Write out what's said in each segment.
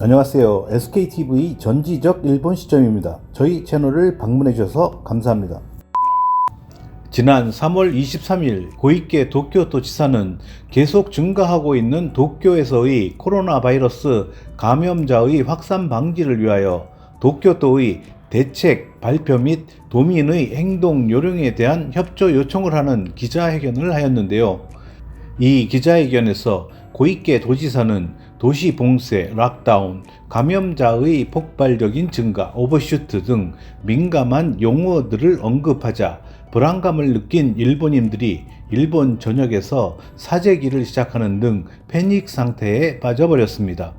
안녕하세요. SKTV 전지적 일본 시점입니다. 저희 채널을 방문해 주셔서 감사합니다. 지난 3월 23일 고이케 도쿄도 지사는 계속 증가하고 있는 도쿄에서의 코로나 바이러스 감염자의 확산 방지를 위하여 도쿄도의 대책 발표 및 도민의 행동 요령에 대한 협조 요청을 하는 기자회견을 하였는데요. 이 기자회견에서 고이케 도지사는 도시 봉쇄, 락다운, 감염자의 폭발적인 증가, 오버슈트 등 민감한 용어들을 언급하자 불안감을 느낀 일본인들이 일본 전역에서 사재기를 시작하는 등 패닉 상태에 빠져버렸습니다.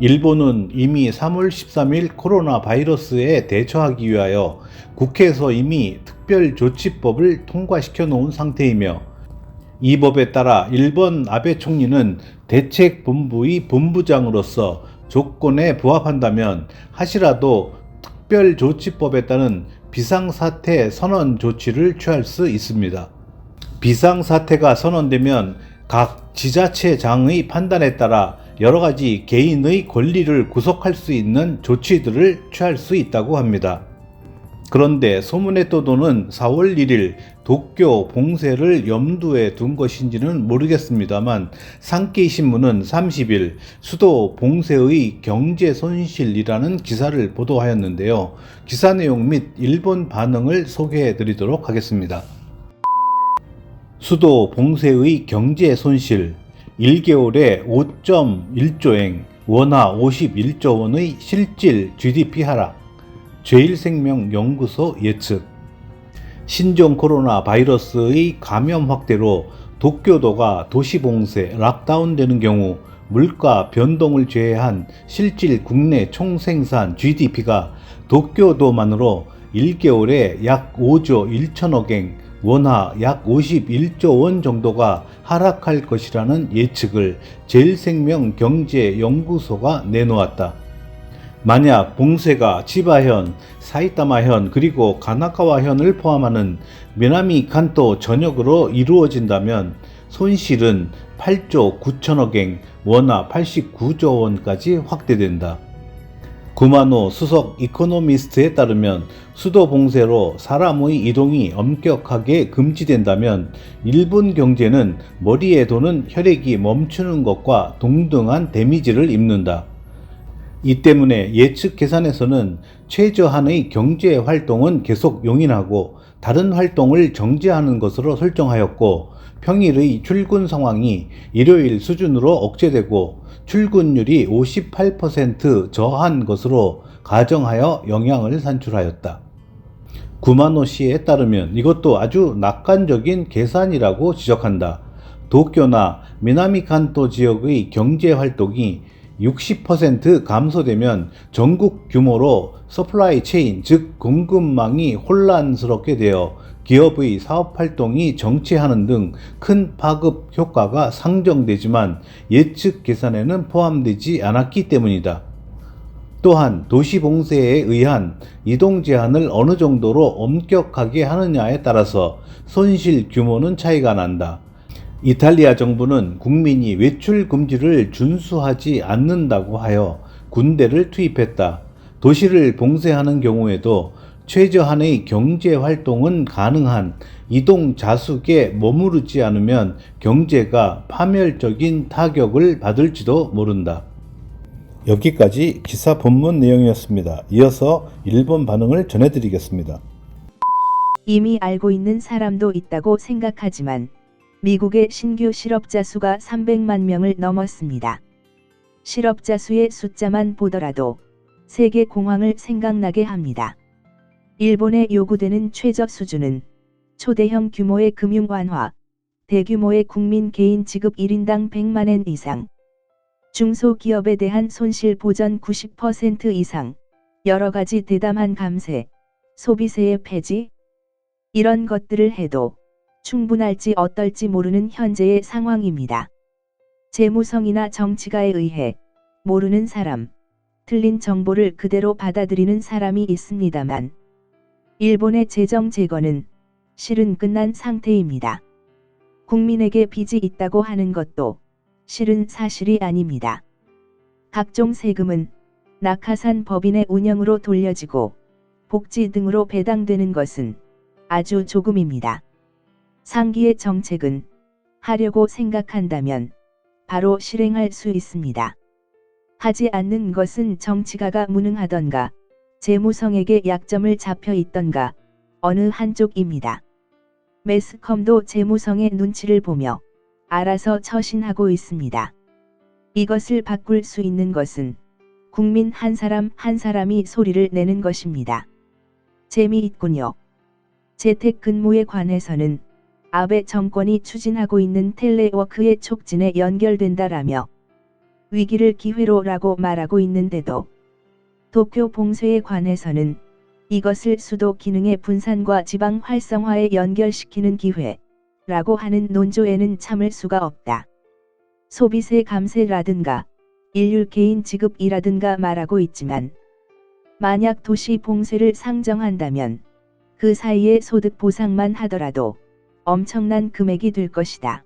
일본은 이미 3월 13일 코로나 바이러스에 대처하기 위하여 국회에서 이미 특별조치법을 통과시켜 놓은 상태이며 이 법에 따라 일본 아베 총리는 대책본부의 본부장으로서 조건에 부합한다면 하시라도 특별조치법에 따른 비상사태 선언 조치를 취할 수 있습니다. 비상사태가 선언되면 각 지자체장의 판단에 따라 여러가지 개인의 권리를 구속할 수 있는 조치들을 취할 수 있다고 합니다. 그런데 소문에 떠도는 4월 1일 도쿄 봉쇄를 염두에 둔 것인지는 모르겠습니다만 산케이 신문은 30일 수도 봉쇄의 경제 손실이라는 기사를 보도하였는데요. 기사 내용 및 일본 반응을 소개해 드리도록 하겠습니다. 수도 봉쇄의 경제 손실 1개월에 5.1조엔, 원화 51조 원의 실질 GDP 하락, 제일생명연구소 예측. 신종 코로나 바이러스의 감염 확대로 도쿄도가 도시봉쇄, 락다운되는 경우 물가 변동을 제외한 실질 국내 총생산 GDP가 도쿄도만으로 1개월에 약 5조 1천억엔, 원화 약 51조 원 정도가 하락할 것이라는 예측을 제일생명경제연구소가 내놓았다. 만약 봉쇄가 치바현, 사이타마현 그리고 가나카와현을 포함하는 미나미 칸토 전역으로 이루어진다면 손실은 8조 9천억엔, 원화 89조 원까지 확대된다. 구마노 수석 이코노미스트에 따르면 수도 봉쇄로 사람의 이동이 엄격하게 금지된다면 일본 경제는 머리에 도는 혈액이 멈추는 것과 동등한 데미지를 입는다. 이 때문에 예측 계산에서는 최저한의 경제 활동은 계속 용인하고 다른 활동을 정지하는 것으로 설정하였고 평일의 출근 상황이 일요일 수준으로 억제되고 출근율이 58% 저한 것으로 가정하여 영향을 산출하였다. 구마노 씨에 따르면 이것도 아주 낙관적인 계산이라고 지적한다. 도쿄나 미나미 칸토 지역의 경제 활동이 60% 감소되면 전국 규모로 서플라이 체인, 즉 공급망이 혼란스럽게 되어 기업의 사업활동이 정체하는 등 큰 파급 효과가 상정되지만 예측 계산에는 포함되지 않았기 때문이다. 또한 도시 봉쇄에 의한 이동 제한을 어느 정도로 엄격하게 하느냐에 따라서 손실 규모는 차이가 난다. 이탈리아 정부는 국민이 외출 금지를 준수하지 않는다고 하여 군대를 투입했다. 도시를 봉쇄하는 경우에도 최저한의 경제 활동은 가능한 이동 자숙에 머무르지 않으면 경제가 파멸적인 타격을 받을지도 모른다. 여기까지 기사 본문 내용이었습니다. 이어서 일본 반응을 전해드리겠습니다. 이미 알고 있는 사람도 있다고 생각하지만 미국의 신규 실업자 수가 300만 명을 넘었습니다. 실업자 수의 숫자만 보더라도 세계 공황을 생각나게 합니다. 일본에 요구되는 최저 수준은 초대형 규모의 금융 완화, 대규모의 국민 개인 지급 1인당 100만엔 이상, 중소기업에 대한 손실 보전 90% 이상, 여러가지 대담한 감세, 소비세의 폐지, 이런 것들을 해도 충분할지 어떨지 모르는 현재의 상황입니다. 재무성이나 정치가에 의해 모르는 사람, 틀린 정보를 그대로 받아들이는 사람이 있습니다만 일본의 재정 재건은 실은 끝난 상태입니다. 국민에게 빚이 있다고 하는 것도 실은 사실이 아닙니다. 각종 세금은 낙하산 법인의 운영으로 돌려지고 복지 등으로 배당되는 것은 아주 조금입니다. 상기의 정책은 하려고 생각한다면 바로 실행할 수 있습니다. 하지 않는 것은 정치가가 무능하던가 재무성에게 약점을 잡혀 있던가 어느 한쪽입니다. 매스컴도 재무성의 눈치를 보며 알아서 처신하고 있습니다. 이것을 바꿀 수 있는 것은 국민 한 사람 한 사람이 소리를 내는 것입니다. 재미있군요. 재택근무에 관해서는 아베 정권이 추진하고 있는 텔레워크의 촉진에 연결된다라며 위기를 기회로라고 말하고 있는데도 도쿄 봉쇄에 관해서는 이것을 수도 기능의 분산과 지방 활성화에 연결시키는 기회라고 하는 논조에는 참을 수가 없다. 소비세 감세라든가 일률 개인 지급이라든가 말하고 있지만 만약 도시 봉쇄를 상정한다면 그 사이에 소득 보상만 하더라도 엄청난 금액이 될 것이다.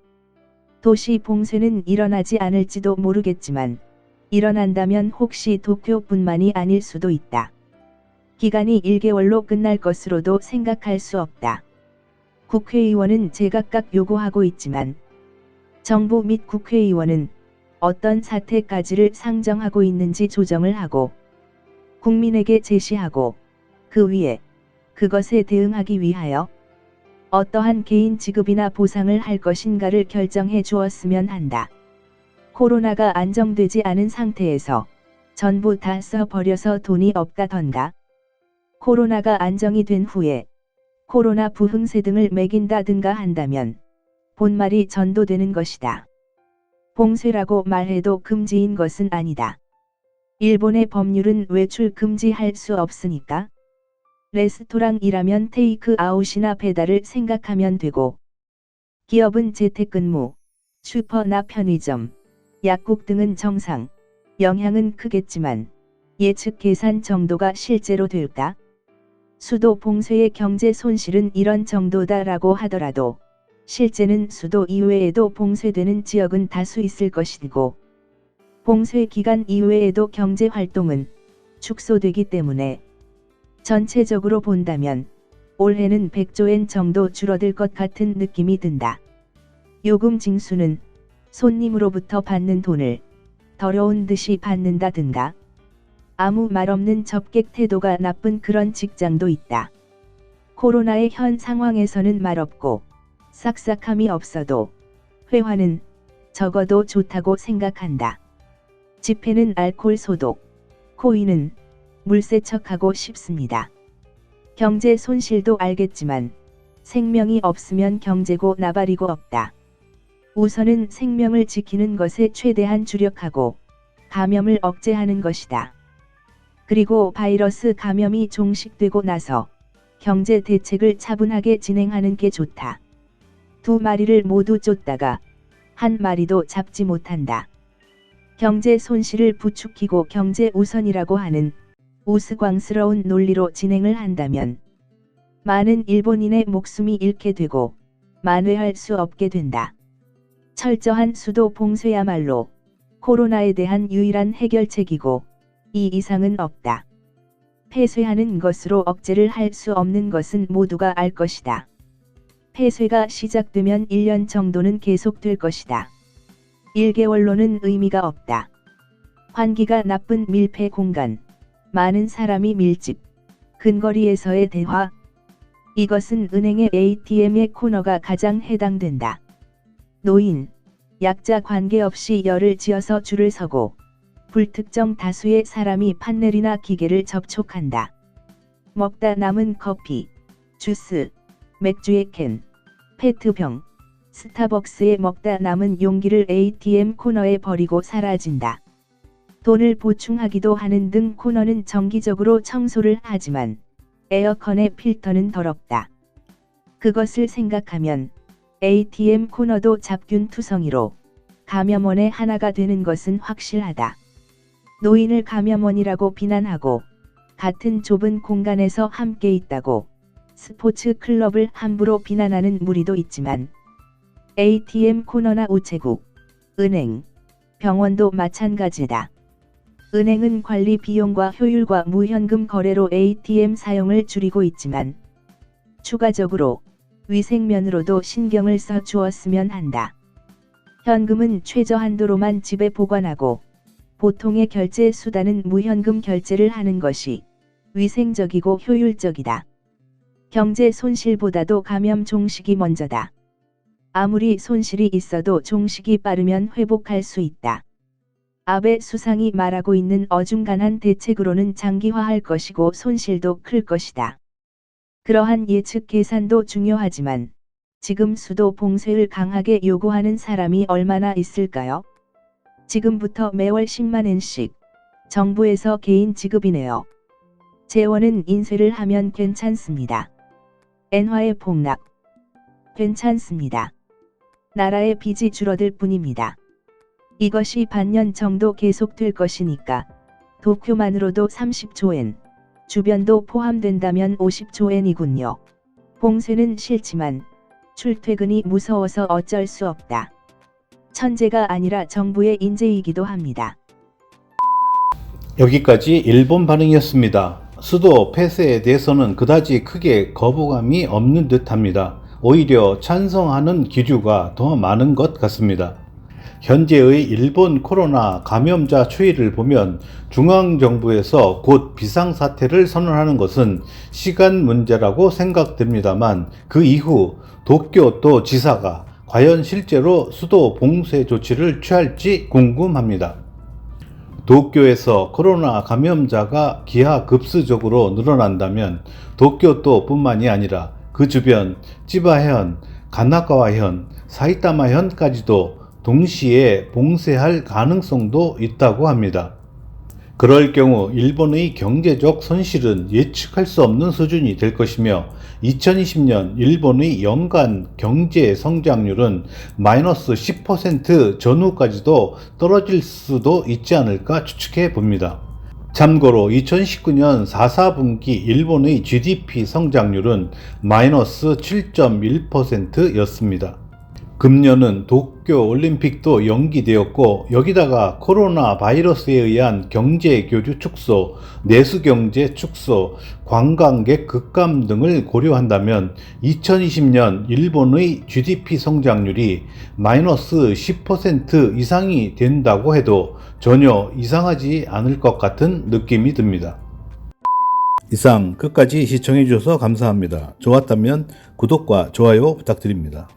도시 봉쇄는 일어나지 않을지도 모르겠지만 일어난다면 혹시 도쿄뿐만이 아닐 수도 있다. 기간이 1개월로 끝날 것으로도 생각할 수 없다. 국회의원은 제각각 요구하고 있지만 정부 및 국회의원은 어떤 사태까지를 상정하고 있는지 조정을 하고 국민에게 제시하고 그 위에 그것에 대응하기 위하여 어떠한 개인 지급이나 보상을 할 것인가를 결정해 주었으면 한다. 코로나가 안정되지 않은 상태에서 전부 다 써버려서 돈이 없다던가 코로나가 안정이 된 후에 코로나 부흥세 등을 매긴다든가 한다면 본말이 전도되는 것이다. 봉쇄라고 말해도 금지인 것은 아니다. 일본의 법률은 외출 금지할 수 없으니까 레스토랑이라면 테이크 아웃이나 배달을 생각하면 되고 기업은 재택근무, 슈퍼나 편의점, 약국 등은 정상, 영향은 크겠지만 예측 계산 정도가 실제로 될까? 수도 봉쇄의 경제 손실은 이런 정도다라고 하더라도 실제는 수도 이외에도 봉쇄되는 지역은 다수 있을 것이고 봉쇄 기간 이외에도 경제 활동은 축소되기 때문에 전체적으로 본다면 올해는 100조엔 정도 줄어들 것 같은 느낌이 든다. 요금 징수는 손님으로부터 받는 돈을 더러운 듯이 받는다든가 아무 말 없는 접객 태도가 나쁜 그런 직장도 있다. 코로나의 현 상황에서는 말 없고 싹싹함이 없어도 회화는 적어도 좋다고 생각한다. 집회는 알코올 소독, 코인은 물 세척하고 싶습니다. 경제 손실도 알겠지만 생명이 없으면 경제고 나발이고 없다. 우선은 생명을 지키는 것에 최대한 주력하고 감염을 억제하는 것이다. 그리고 바이러스 감염이 종식되고 나서 경제 대책을 차분하게 진행하는 게 좋다. 두 마리를 모두 쫓다가 한 마리도 잡지 못한다. 경제 손실을 부추기고 경제 우선이라고 하는 우스꽝스러운 논리로 진행을 한다면 많은 일본인의 목숨이 잃게 되고 만회할 수 없게 된다. 철저한 수도 봉쇄야말로 코로나에 대한 유일한 해결책이고 이 이상은 없다. 폐쇄하는 것으로 억제를 할 수 없는 것은 모두가 알 것이다. 폐쇄가 시작되면 1년 정도는 계속될 것이다. 1개월로는 의미가 없다. 환기가 나쁜 밀폐 공간, 많은 사람이 밀집, 근거리에서의 대화. 이것은 은행의 ATM의 코너가 가장 해당된다. 노인, 약자 관계없이 열을 지어서 줄을 서고 불특정 다수의 사람이 판넬이나 기계를 접촉한다. 먹다 남은 커피, 주스, 맥주의 캔, 페트병, 스타벅스에 먹다 남은 용기를 ATM 코너에 버리고 사라진다. 돈을 보충하기도 하는 등 코너는 정기적으로 청소를 하지만 에어컨의 필터는 더럽다. 그것을 생각하면 ATM 코너도 잡균 투성이로 감염원의 하나가 되는 것은 확실하다. 노인을 감염원이라고 비난하고 같은 좁은 공간에서 함께 있다고 스포츠 클럽을 함부로 비난하는 무리도 있지만 ATM 코너나 우체국, 은행, 병원도 마찬가지다. 은행은 관리 비용과 효율과 무현금 거래로 ATM 사용을 줄이고 있지만 추가적으로 위생면으로도 신경을 써 주었으면 한다. 현금은 최저한도로만 집에 보관하고 보통의 결제 수단은 무현금 결제를 하는 것이 위생적이고 효율적이다. 경제 손실보다도 감염 종식이 먼저다. 아무리 손실이 있어도 종식이 빠르면 회복할 수 있다. 아베 수상이 말하고 있는 어중간한 대책으로는 장기화할 것이고 손실도 클 것이다. 그러한 예측 계산도 중요하지만 지금 수도 봉쇄를 강하게 요구하는 사람이 얼마나 있을까요? 지금부터 매월 10만 엔씩 정부에서 개인 지급이네요. 재원은 인쇄를 하면 괜찮습니다. 엔화의 폭락. 괜찮습니다. 나라의 빚이 줄어들 뿐입니다. 이것이 반년 정도 계속될 것이니까 도쿄만으로도 30조 엔, 주변도 포함된다면 50조 엔이군요. 봉쇄는 싫지만 출퇴근이 무서워서 어쩔 수 없다. 천재가 아니라 정부의 인재이기도 합니다. 여기까지 일본 반응이었습니다. 수도 폐쇄에 대해서는 그다지 크게 거부감이 없는 듯합니다. 오히려 찬성하는 기류가 더 많은 것 같습니다. 현재의 일본 코로나 감염자 추이를 보면 중앙정부에서 곧 비상사태를 선언하는 것은 시간 문제라고 생각됩니다만 그 이후 도쿄도 지사가 과연 실제로 수도 봉쇄 조치를 취할지 궁금합니다. 도쿄에서 코로나 감염자가 기하급수적으로 늘어난다면 도쿄도뿐만이 아니라 그 주변 치바현, 가나가와현, 사이타마현까지도 동시에 봉쇄할 가능성도 있다고 합니다. 그럴 경우 일본의 경제적 손실은 예측할 수 없는 수준이 될 것이며 2020년 일본의 연간 경제 성장률은 마이너스 10% 전후까지도 떨어질 수도 있지 않을까 추측해 봅니다. 참고로 2019년 4분기 일본의 GDP 성장률은 마이너스 7.1%였습니다. 금년은 도쿄 올림픽도 연기되었고 여기다가 코로나 바이러스에 의한 경제 교류 축소, 내수 경제 축소, 관광객 급감 등을 고려한다면 2020년 일본의 GDP 성장률이 마이너스 10% 이상이 된다고 해도 전혀 이상하지 않을 것 같은 느낌이 듭니다. 이상 끝까지 시청해 주셔서 감사합니다. 좋았다면 구독과 좋아요 부탁드립니다.